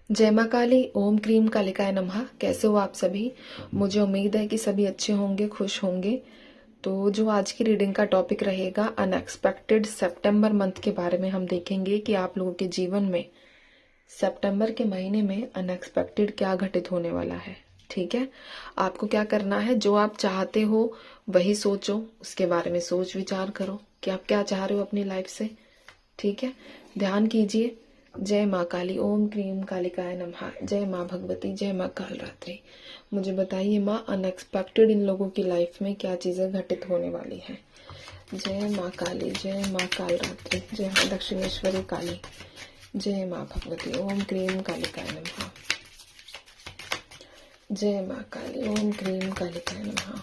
जय माँ काली। ओम क्रीम कालिकाय नमः। कैसे हो आप सभी? मुझे उम्मीद है कि सभी अच्छे होंगे, खुश होंगे। तो जो आज की रीडिंग का टॉपिक रहेगा, अनएक्सपेक्टेड सितंबर मंथ के बारे में हम देखेंगे कि आप लोगों के जीवन में सितंबर के महीने में अनएक्सपेक्टेड क्या घटित होने वाला है। ठीक है, आपको क्या करना है, जो आप चाहते हो वही सोचो, उसके बारे में सोच विचार करो कि आप क्या चाह रहे हो अपनी लाइफ से। ठीक है, ध्यान कीजिए। जय माँ काली। ओम क्रीम कालिकाय नमः। जय माँ भगवती। जय माँ कालरात्रि। मुझे बताइए माँ, अनएक्सपेक्टेड इन लोगों की लाइफ में क्या चीजें घटित होने वाली हैं। जय माँ काली। जय माँ कालरात्रि। जय माँ दक्षिणेश्वरी काली। जय माँ भगवती। ओम क्रीम कालिकाय नमः। जय माँ काली। ओम क्रीम कालिकाय नमः।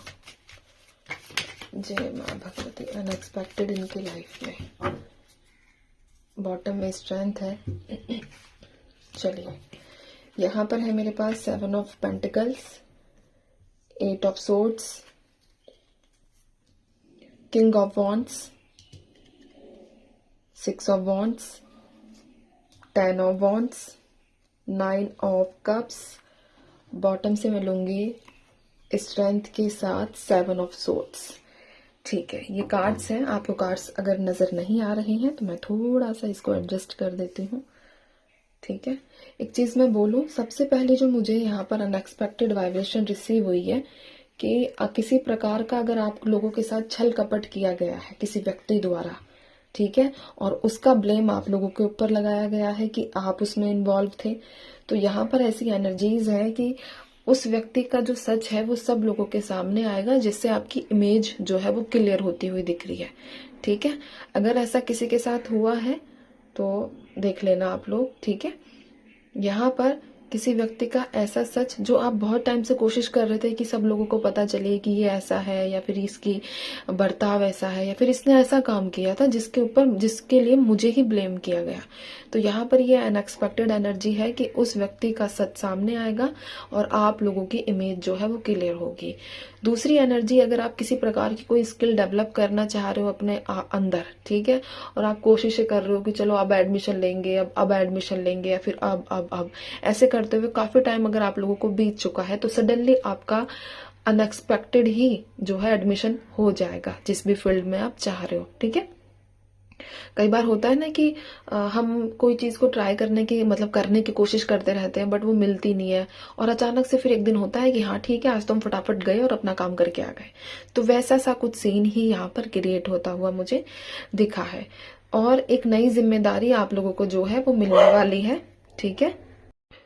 जय माँ भगवती। अनएक्सपेक्टेड इनकी लाइफ में बॉटम में स्ट्रेंथ है। चलिए, यहाँ पर है मेरे पास 7 of pentacles, 8 of swords, king of wands, 6 of wands, 10 of wands, 9 of cups. Bottom से मैं लूंगी स्ट्रेंथ के साथ 7 ऑफ सोर्ड्स। ठीक है, ये कार्ड्स हैं। आपको कार्ड्स अगर नजर नहीं आ रहे हैं तो मैं थोड़ा सा इसको एडजस्ट कर देती हूँ। ठीक है, एक चीज मैं बोलूं, सबसे पहले जो मुझे यहाँ पर अनएक्सपेक्टेड वाइब्रेशन रिसीव हुई है कि किसी प्रकार का अगर आप लोगों के साथ छल कपट किया गया है किसी व्यक्ति द्वारा, ठीक है, और उसका ब्लेम आप लोगों के ऊपर लगाया गया है कि आप उसमें इन्वॉल्व थे। तो यहाँ पर ऐसी एनर्जीज है कि उस व्यक्ति का जो सच है वो सब लोगों के सामने आएगा, जिससे आपकी इमेज जो है वो क्लियर होती हुई दिख रही है। ठीक है, अगर ऐसा किसी के साथ हुआ है तो देख लेना आप लोग। ठीक है, यहाँ पर किसी व्यक्ति का ऐसा सच जो आप बहुत टाइम से कोशिश कर रहे थे कि सब लोगों को पता चले कि ये ऐसा है, या फिर इसकी बर्ताव ऐसा है, या फिर इसने ऐसा काम किया था जिसके लिए मुझे ही ब्लेम किया गया। तो यहाँ पर ये अनएक्सपेक्टेड एनर्जी है कि उस व्यक्ति का सच सामने आएगा और आप लोगों की इमेज जो है वो क्लियर होगी। दूसरी एनर्जी, अगर आप किसी प्रकार की कोई स्किल डेवलप करना चाह रहे हो अपने अंदर, ठीक है, और आप कोशिश कर रहे हो कि चलो अब एडमिशन लेंगे, अब एडमिशन लेंगे, या फिर अब ऐसे करते हुए काफी टाइम अगर आप लोगों को बीत चुका है, तो सडनली आपका अनएक्सपेक्टेड ही जो है एडमिशन हो जाएगा जिस भी फील्ड में आप चाह रहे हो। ठीक है, कई बार होता है ना कि हम कोई चीज को ट्राई करने की मतलब करने की कोशिश करते रहते हैं, बट वो मिलती नहीं है, और अचानक से फिर एक दिन होता है कि हाँ ठीक है, आज तो हम फटाफट गए और अपना काम करके आ गए। तो वैसा सा कुछ सीन ही यहाँ पर क्रिएट होता हुआ मुझे दिखा है। और एक नई जिम्मेदारी आप लोगों को जो है वो मिलने वाली है। ठीक है,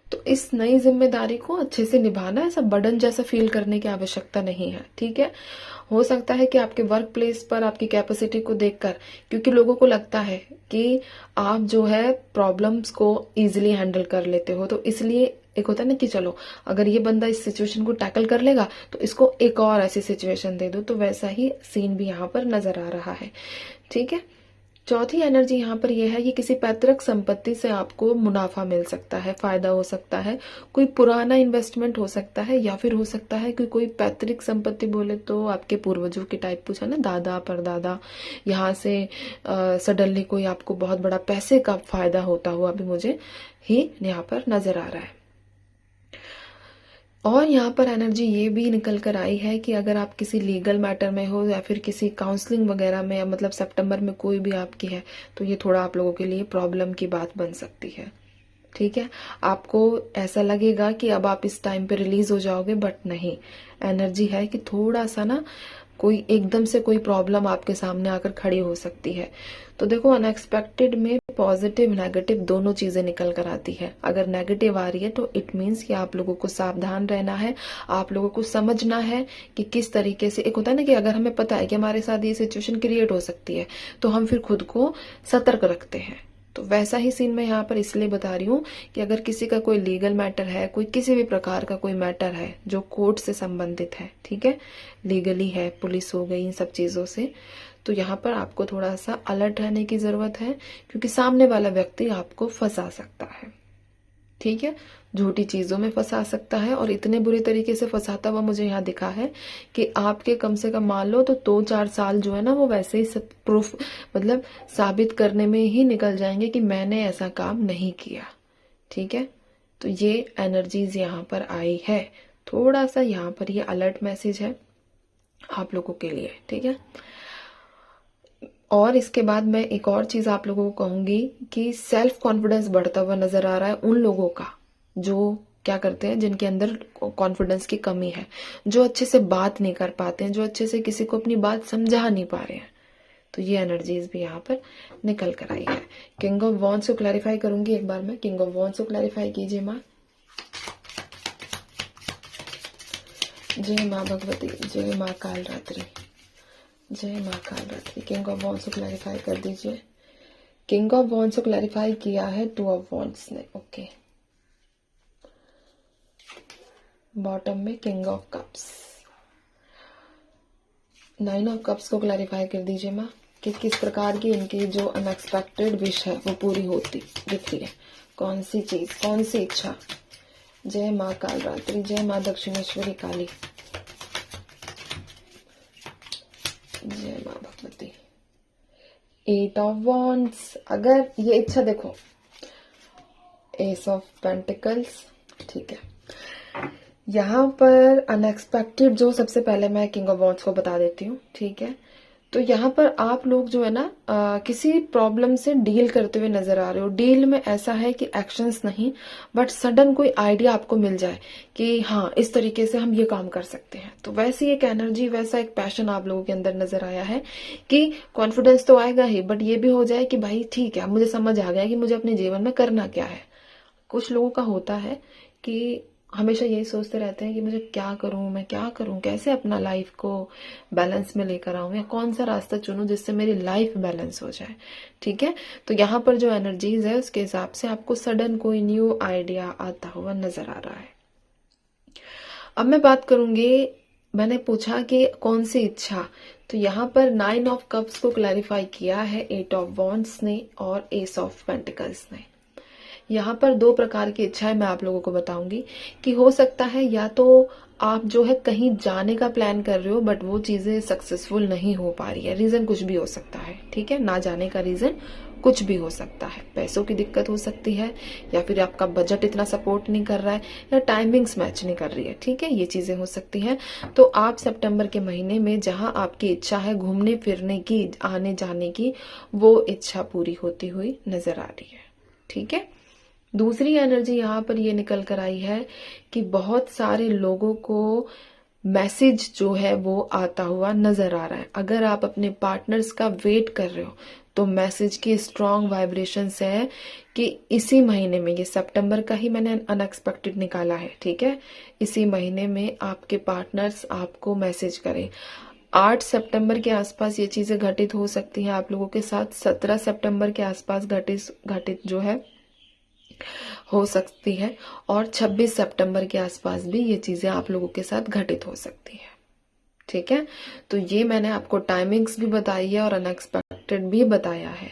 तो इस नई जिम्मेदारी को अच्छे से निभाना है, ऐसा बर्डन जैसा फील करने की आवश्यकता नहीं है। ठीक है, हो सकता है कि आपके वर्क प्लेस पर आपकी कैपेसिटी को देखकर, क्योंकि लोगों को लगता है कि आप जो है प्रॉब्लम्स को इजीली हैंडल कर लेते हो, तो इसलिए एक होता है ना कि चलो अगर ये बंदा इस सिचुएशन को टैकल कर लेगा तो इसको एक और ऐसी सिचुएशन दे दो। तो वैसा ही सीन भी यहाँ पर नजर आ रहा है। ठीक है, चौथी एनर्जी यहाँ पर यह है कि किसी पैतृक संपत्ति से आपको मुनाफा मिल सकता है, फायदा हो सकता है, कोई पुराना इन्वेस्टमेंट हो सकता है, या फिर हो सकता है कि कोई पैतृक संपत्ति बोले तो आपके पूर्वजों की टाइप पूछा ना, दादा परदादा, यहाँ से सडनली कोई आपको बहुत बड़ा पैसे का फायदा होता हुआ भी मुझे ही यहाँ पर नजर आ रहा है। और यहाँ पर एनर्जी ये भी निकल कर आई है कि अगर आप किसी लीगल मैटर में हो या फिर किसी काउंसलिंग वगैरह में, मतलब सितंबर में कोई भी आपकी है, तो ये थोड़ा आप लोगों के लिए प्रॉब्लम की बात बन सकती है। ठीक है, आपको ऐसा लगेगा कि अब आप इस टाइम पे रिलीज हो जाओगे, बट नहीं, एनर्जी है कि थोड़ा सा ना कोई एकदम से कोई प्रॉब्लम आपके सामने आकर खड़ी हो सकती है। तो देखो, अनएक्सपेक्टेड में पॉजिटिव नेगेटिव दोनों चीजें निकल कर आती है। अगर नेगेटिव आ रही है तो इट मीन्स कि आप लोगों को सावधान रहना है, आप लोगों को समझना है कि किस तरीके से, एक होता है ना कि अगर हमें पता है कि हमारे साथ ये सिचुएशन क्रिएट हो सकती है तो हम फिर खुद को सतर्क रखते हैं। तो वैसा ही सीन मैं यहाँ पर इसलिए बता रही हूँ कि अगर किसी का कोई लीगल मैटर है, कोई किसी भी प्रकार का कोई मैटर है जो कोर्ट से संबंधित है, ठीक है, लीगली है, पुलिस हो गई, इन सब चीजों से, तो यहाँ पर आपको थोड़ा सा अलर्ट रहने की जरूरत है, क्योंकि सामने वाला व्यक्ति आपको फंसा सकता है। ठीक है, झूठी चीजों में फंसा सकता है, और इतने बुरी तरीके से फंसाता हुआ मुझे यहाँ दिखा है कि आपके कम से कम मान लो तो 2-4 साल जो है ना वो वैसे ही सब प्रूफ, मतलब साबित करने में ही निकल जाएंगे कि मैंने ऐसा काम नहीं किया। ठीक है, तो ये एनर्जीज यहाँ पर आई है। थोड़ा सा यहाँ पर ये अलर्ट मैसेज है आप लोगों के लिए, ठीक है। और इसके बाद मैं एक और चीज आप लोगों को कहूंगी कि सेल्फ कॉन्फिडेंस बढ़ता हुआ नजर आ रहा है उन लोगों का जो क्या करते हैं, जिनके अंदर कॉन्फिडेंस की कमी है, जो अच्छे से बात नहीं कर पाते हैं, जो अच्छे से किसी को अपनी बात समझा नहीं पा रहे हैं। तो ये एनर्जीज भी यहाँ पर निकल कर आई है। किंग ऑफ वॉन्ड्स को क्लैरिफाई करूंगी एक बार मैं। किंग ऑफ वॉन्ड्स को क्लैरिफाई कीजिए माँ। जय माँ भगवती, जय माँ काल रात्रि, जय माँ काल रात्रि। किंग ऑफ वॉन्ड्स को क्लैरिफाई कर दीजिए। किंग ऑफ वॉन्ड्स को क्लैरिफाई किया है 2 ऑफ वॉन्ड्स ने, ओके। बॉटम में king of cups, 9 of cups को क्लैरिफाई कर दीजिए माँ कि किस प्रकार की इनकी जो अनएक्सपेक्टेड विश है वो पूरी होती दिख रही है। कौन सी चीज, कौन सी इच्छा। जय माँ काल रात्रि, जय माँ दक्षिणेश्वरी काली, जय माँ भगवती। 8 ऑफ वॉन्ड्स, अगर ये इच्छा देखो, एस ऑफ पेंटिकल्स, ठीक है। यहाँ पर अनएक्सपेक्टेड जो सबसे पहले मैं किंग ऑफ वॉन्ड्स को बता देती हूँ, ठीक है। तो यहाँ पर आप लोग जो है ना किसी प्रॉब्लम से डील करते हुए नजर आ रहे हो। डील में ऐसा है कि एक्शंस नहीं, बट सडन कोई आइडिया आपको मिल जाए कि हाँ इस तरीके से हम ये काम कर सकते हैं। तो वैसी एक एनर्जी, वैसा एक पैशन आप लोगों के अंदर नजर आया है कि कॉन्फिडेंस तो आएगा ही, बट ये भी हो जाए कि भाई ठीक है, मुझे समझ आ गया कि मुझे अपने जीवन में करना क्या है। कुछ लोगों का होता है कि हमेशा यही सोचते रहते हैं कि मुझे क्या करूं, मैं क्या करूं, कैसे अपना लाइफ को बैलेंस में लेकर आऊं, या कौन सा रास्ता चुनूं जिससे मेरी लाइफ बैलेंस हो जाए, ठीक है। तो यहाँ पर जो एनर्जीज है उसके हिसाब से आपको सडन कोई न्यू आइडिया आता हुआ नजर आ रहा है। अब मैं बात करूंगी, मैंने पूछा कि कौन सी इच्छा, तो यहाँ पर 9 ऑफ कप्स को क्लैरिफाई किया है 8 ऑफ वॉन्ड्स ने और एस ऑफ पेंटिकल्स ने। यहाँ पर 2 प्रकार की इच्छाएं मैं आप लोगों को बताऊंगी कि हो सकता है या तो आप जो है कहीं जाने का प्लान कर रहे हो बट वो चीजें सक्सेसफुल नहीं हो पा रही है। रीजन कुछ भी हो सकता है, ठीक है। ना जाने का रीजन कुछ भी हो सकता है। पैसों की दिक्कत हो सकती है, या फिर आपका बजट इतना सपोर्ट नहीं कर रहा है, या टाइमिंग्स मैच नहीं कर रही है, ठीक है। ये चीजें हो सकती हैं। तो आप सितंबर के महीने में जहां आपकी इच्छा है घूमने फिरने की, आने जाने की, वो इच्छा पूरी होती हुई नजर आ रही है, ठीक है। दूसरी एनर्जी यहाँ पर ये निकल कर आई है कि बहुत सारे लोगों को मैसेज जो है वो आता हुआ नजर आ रहा है। अगर आप अपने पार्टनर्स का वेट कर रहे हो तो मैसेज की स्ट्रॉन्ग वाइब्रेशंस है कि इसी महीने में, ये सितंबर का ही मैंने अनएक्सपेक्टेड निकाला है, ठीक है, इसी महीने में आपके पार्टनर्स आपको मैसेज करें। 8 सितंबर के आसपास ये चीजें घटित हो सकती हैं आप लोगों के साथ। 17 सितंबर के आसपास घटित जो है हो सकती है, और 26 सितंबर के आसपास भी ये चीजें आप लोगों के साथ घटित हो सकती है, ठीक है। तो ये मैंने आपको टाइमिंग्स भी बताई है और अनएक्सपेक्टेड भी बताया है।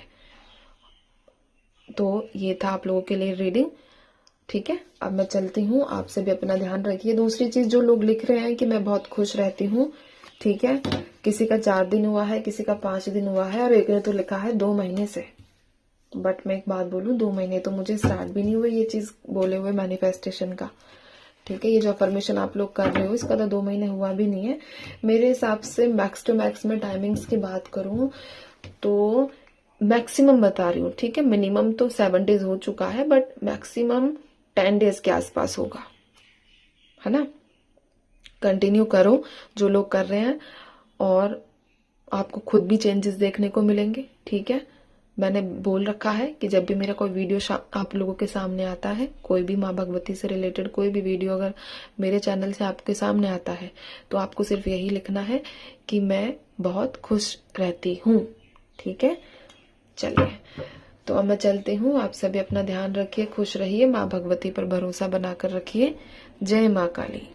तो ये था आप लोगों के लिए रीडिंग, ठीक है। अब मैं चलती हूँ, आपसे भी अपना ध्यान रखिए। दूसरी चीज, जो लोग लिख रहे हैं कि मैं बहुत खुश रहती हूँ, ठीक है, किसी का 4 दिन हुआ है, किसी का 5 दिन हुआ है, और एक ने तो लिखा है 2 महीने से। बट मैं एक बात बोलूं, 2 महीने तो मुझे स्टार्ट भी नहीं हुए ये चीज बोले हुए मैनिफेस्टेशन का, ठीक है। ये जो अफर्मेशन आप लोग कर रहे हो इसका तो 2 महीने हुआ भी नहीं है मेरे हिसाब से। मैक्स टू मैक्स में टाइमिंग्स की बात करूं तो मैक्सिमम बता रही हूँ, ठीक है। मिनिमम तो 7 डेज हो चुका है, बट मैक्सिमम 10 डेज के आसपास होगा, है ना। कंटिन्यू करो जो लोग कर रहे हैं, और आपको खुद भी चेंजेस देखने को मिलेंगे, ठीक है। मैंने बोल रखा है कि जब भी मेरा कोई वीडियो आप लोगों के सामने आता है, कोई भी माँ भगवती से रिलेटेड कोई भी वीडियो अगर मेरे चैनल से आपके सामने आता है, तो आपको सिर्फ यही लिखना है कि मैं बहुत खुश रहती हूँ, ठीक है। चलिए, तो अब मैं चलती हूँ। आप सभी अपना ध्यान रखिए, खुश रहिए, माँ भगवती पर भरोसा बनाकर रखिए। जय माँ काली।